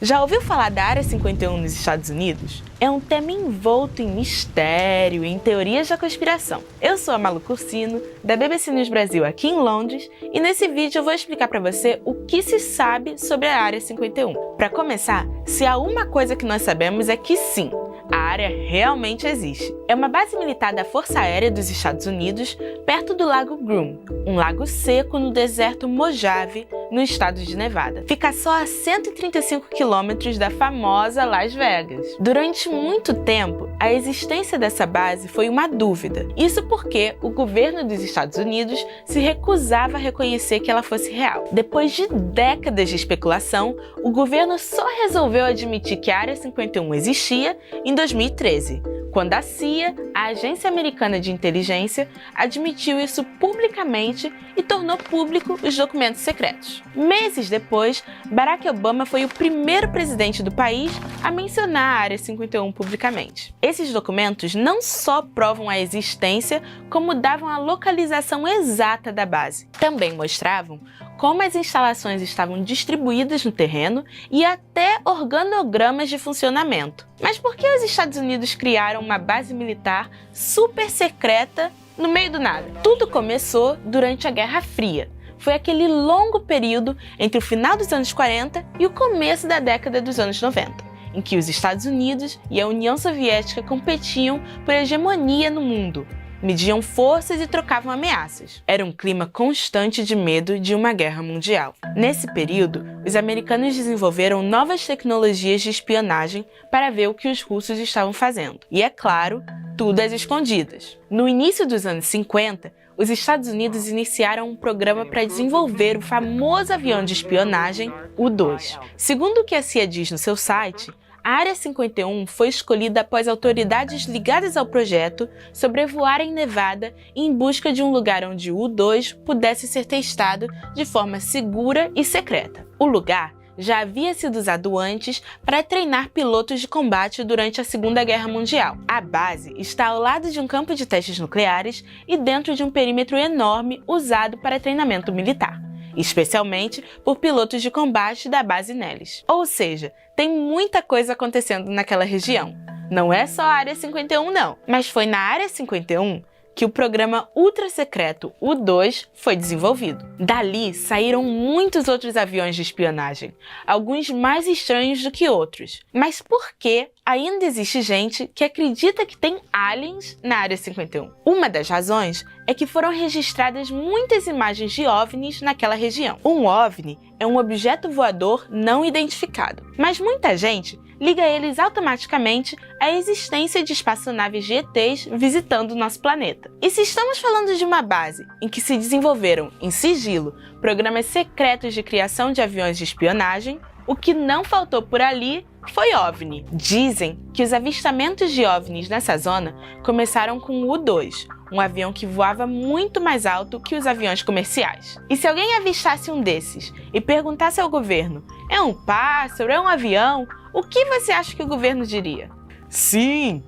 Já ouviu falar da Área 51 nos Estados Unidos? É um tema envolto em mistério e em teorias da conspiração. Eu sou a Malu Cursino, da BBC News Brasil aqui em Londres, e nesse vídeo eu vou explicar para você o que se sabe sobre a Área 51. Para começar, se há uma coisa que nós sabemos é que sim, a área realmente existe. É uma base militar da Força Aérea dos Estados Unidos, perto do Lago Groom, um lago seco no deserto Mojave, no estado de Nevada. Fica só a 135 quilômetros da famosa Las Vegas. Durante muito tempo, a existência dessa base foi uma dúvida. Isso porque o governo dos Estados Unidos se recusava a reconhecer que ela fosse real. Depois de décadas de especulação, o governo só resolveu admitir que a Área 51 existia em 2013, quando a CIA, a Agência Americana de Inteligência, admitiu isso publicamente e tornou público os documentos secretos. Meses depois, Barack Obama foi o primeiro presidente do país a mencionar a Área 51 publicamente. Esses documentos não só provam a existência, como davam a localização exata da base. Também mostravam como as instalações estavam distribuídas no terreno e até organogramas de funcionamento. Mas por que os Estados Unidos criaram uma base militar super secreta no meio do nada? Tudo começou durante a Guerra Fria. Foi aquele longo período entre o final dos anos 40 e o começo da década dos anos 90, em que os Estados Unidos e a União Soviética competiam por hegemonia no mundo, mediam forças e trocavam ameaças. Era um clima constante de medo de uma guerra mundial. Nesse período, os americanos desenvolveram novas tecnologias de espionagem para ver o que os russos estavam fazendo. E, é claro, tudo às escondidas. No início dos anos 50, os Estados Unidos iniciaram um programa para desenvolver o famoso avião de espionagem U-2. Segundo o que a CIA diz no seu site, a Área 51 foi escolhida após autoridades ligadas ao projeto sobrevoarem Nevada em busca de um lugar onde o U-2 pudesse ser testado de forma segura e secreta. O lugar já havia sido usado antes para treinar pilotos de combate durante a Segunda Guerra Mundial. A base está ao lado de um campo de testes nucleares e dentro de um perímetro enorme usado para treinamento militar, especialmente por pilotos de combate da base Nellis. Ou seja, tem muita coisa acontecendo naquela região. Não é só a Área 51 não, mas foi na Área 51 que o programa ultra-secreto U-2 foi desenvolvido. Dali saíram muitos outros aviões de espionagem, alguns mais estranhos do que outros. Mas por que ainda existe gente que acredita que tem aliens na Área 51? Uma das razões é que foram registradas muitas imagens de OVNIs naquela região. Um OVNI é um objeto voador não identificado, mas muita gente liga eles automaticamente à existência de espaçonaves de ETs visitando o nosso planeta. E se estamos falando de uma base em que se desenvolveram, em sigilo, programas secretos de criação de aviões de espionagem, o que não faltou por ali foi OVNI. Dizem que os avistamentos de OVNIs nessa zona começaram com o U-2, um avião que voava muito mais alto que os aviões comerciais. E se alguém avistasse um desses e perguntasse ao governo, é um pássaro, é um avião, o que você acha que o governo diria? Sim!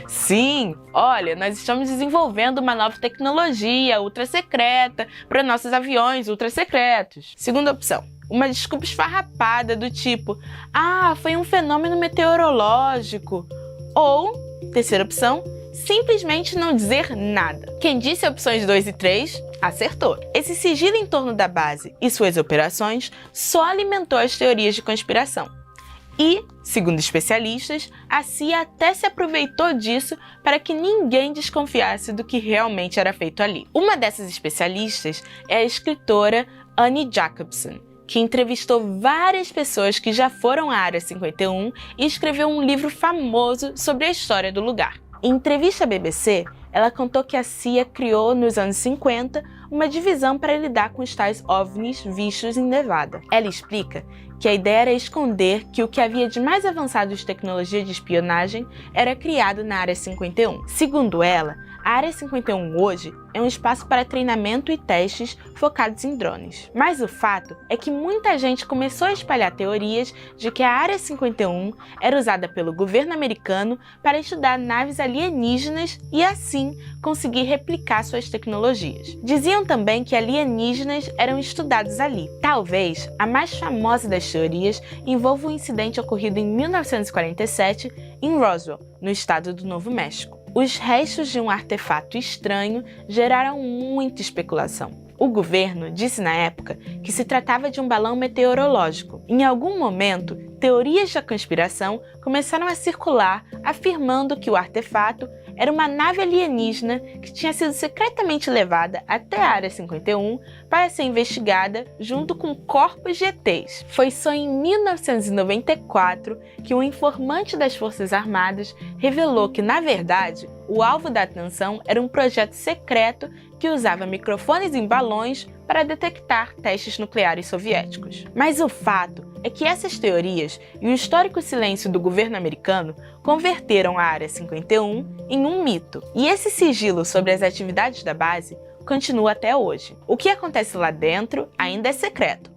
Sim, olha, nós estamos desenvolvendo uma nova tecnologia ultra secreta para nossos aviões ultra secretos. Segunda opção, uma desculpa esfarrapada do tipo, foi um fenômeno meteorológico. Ou, terceira opção, simplesmente não dizer nada. Quem disse opções 2 e 3, acertou. Esse sigilo em torno da base e suas operações só alimentou as teorias de conspiração. E, segundo especialistas, a CIA até se aproveitou disso para que ninguém desconfiasse do que realmente era feito ali. Uma dessas especialistas é a escritora Annie Jacobsen, que entrevistou várias pessoas que já foram à Área 51 e escreveu um livro famoso sobre a história do lugar. Em entrevista à BBC, ela contou que a CIA criou nos anos 50 uma divisão para lidar com os tais OVNIs vistos em Nevada. Ela explica que a ideia era esconder que o que havia de mais avançado de tecnologia de espionagem era criado na Área 51. Segundo ela, A Área 51 hoje é um espaço para treinamento e testes focados em drones. Mas o fato é que muita gente começou a espalhar teorias de que a Área 51 era usada pelo governo americano para estudar naves alienígenas e assim conseguir replicar suas tecnologias. Diziam também que alienígenas eram estudados ali. Talvez a mais famosa das teorias envolva um incidente ocorrido em 1947 em Roswell, no estado do Novo México. Os restos de um artefato estranho geraram muita especulação. O governo disse na época que se tratava de um balão meteorológico. Em algum momento, teorias da conspiração começaram a circular afirmando que o artefato era uma nave alienígena que tinha sido secretamente levada até a Área 51 para ser investigada junto com corpos de ETs. Foi só em 1994 que um informante das Forças Armadas revelou que, na verdade, o alvo da atenção era um projeto secreto que usava microfones em balões para detectar testes nucleares soviéticos. Mas o fato é que essas teorias e o histórico silêncio do governo americano converteram a Área 51 em um mito. E esse sigilo sobre as atividades da base continua até hoje. O que acontece lá dentro ainda é secreto.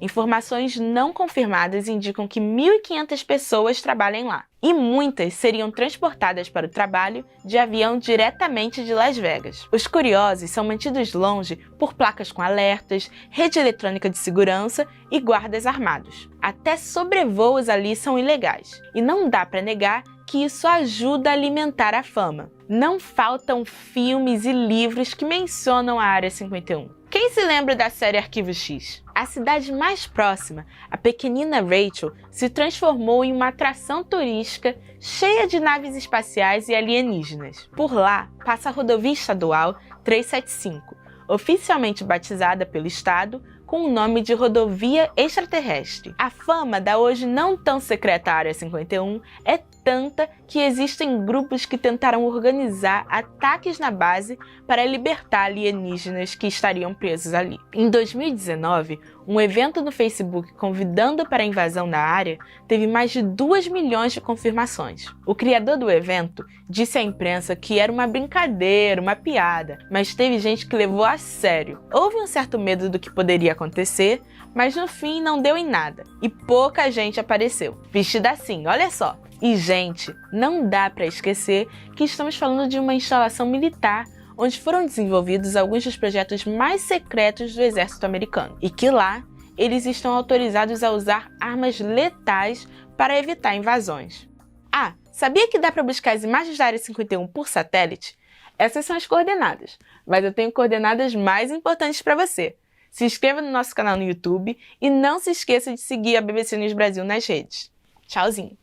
Informações não confirmadas indicam que 1.500 pessoas trabalham lá, e muitas seriam transportadas para o trabalho de avião diretamente de Las Vegas. Os curiosos são mantidos longe por placas com alertas, rede eletrônica de segurança e guardas armados. Até sobrevoos ali são ilegais, e não dá para negar que isso ajuda a alimentar a fama. Não faltam filmes e livros que mencionam a Área 51. Quem se lembra da série Arquivo X? A cidade mais próxima, a pequenina Rachel, se transformou em uma atração turística cheia de naves espaciais e alienígenas. Por lá passa a rodovia estadual 375, oficialmente batizada pelo estado com o nome de Rodovia Extraterrestre. A fama da hoje não tão secreta Área 51 é tanta que existem grupos que tentaram organizar ataques na base para libertar alienígenas que estariam presos ali. Em 2019, um evento no Facebook convidando para a invasão da área teve mais de 2 milhões de confirmações. O criador do evento disse à imprensa que era uma brincadeira, uma piada, mas teve gente que levou a sério. Houve um certo medo do que poderia acontecer, mas no fim não deu em nada, e pouca gente apareceu, vestida assim, olha só. E, gente, não dá para esquecer que estamos falando de uma instalação militar onde foram desenvolvidos alguns dos projetos mais secretos do exército americano, e que lá eles estão autorizados a usar armas letais para evitar invasões. Ah, sabia que dá para buscar as imagens da Área 51 por satélite? Essas são as coordenadas, mas eu tenho coordenadas mais importantes para você. Se inscreva no nosso canal no YouTube e não se esqueça de seguir a BBC News Brasil nas redes. Tchauzinho!